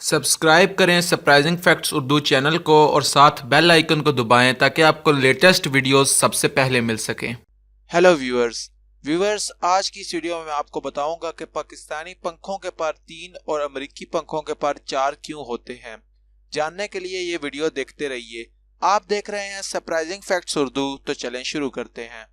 Subscribe करें surprising facts Urdu channel को और साथ बेल आइकन को दबाएं ताकि आपको लेटेस्ट वीडियोस सबसे पहले मिल सकें। हेलो व्यूअर्स आज की इस वीडियो में मैं आपको बताऊंगा कि पाकिस्तानी पंखों के पर 3 और अमेरिकी पंखों के पर 4 क्यों होते हैं। जानने के लिए ये वीडियो देखते रहिए। आप देख रहे हैं सरप्राइजिंग फैक्ट्स उर्दू, तो चलें शुरू करते हैं।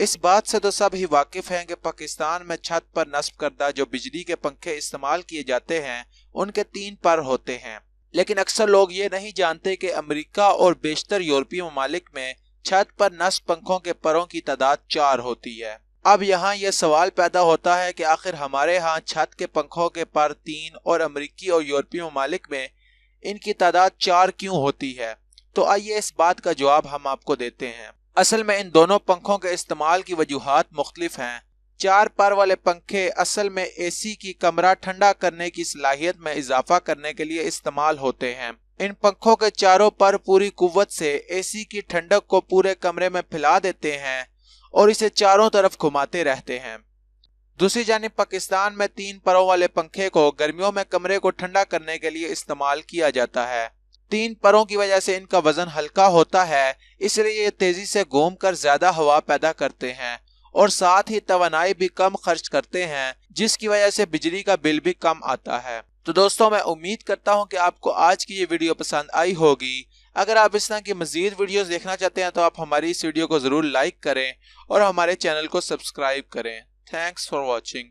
इस बात से तो सब ही वाकिफ हैं कि पाकिस्तान में छत पर नस्ब करदा जो बिजली के पंखे इस्तेमाल किए जाते हैं उनके 3 पर होते हैं, लेकिन अक्सर लोग ये नहीं जानते कि अमेरिका और बेशतर यूरोपीय ममालिक में छत पर नस्ब पंखों के परों की तादाद 4 होती है। अब यहाँ यह सवाल पैदा होता है कि आखिर हमारे यहाँ छत के पंखों के पर 3 और अमेरिकी और यूरोपीय ममालिक में इनकी तादाद 4 क्यों होती है। तो आइए इस बात का जवाब हम आपको देते हैं। असल में इन दोनों पंखों के इस्तेमाल की वजूहात मुख्तलिफ हैं। 4 पर वाले पंखे असल में एसी की कमरा ठंडा करने की सलाहियत में इजाफा करने के लिए इस्तेमाल होते हैं। इन पंखों के चारों पर पूरी कुव्वत से एसी की ठंडक को पूरे कमरे में फैला देते हैं और इसे चारों तरफ घुमाते रहते हैं। दूसरी जानिब पाकिस्तान में 3 परों वाले पंखे को गर्मियों में कमरे को ठंडा करने के लिए इस्तेमाल किया जाता है। 3 परों की वजह से इनका वजन हल्का होता है, इसलिए ये तेजी से घूमकर ज्यादा हवा पैदा करते हैं और साथ ही तवानाई भी कम खर्च करते हैं, जिसकी वजह से बिजली का बिल भी कम आता है। तो दोस्तों, मैं उम्मीद करता हूं कि आपको आज की ये वीडियो पसंद आई होगी। अगर आप इस तरह की मजीद वीडियोस देखना चाहते हैं तो आप हमारी इस वीडियो को जरूर लाइक करें और हमारे चैनल को सब्सक्राइब करें। Thanks for watching.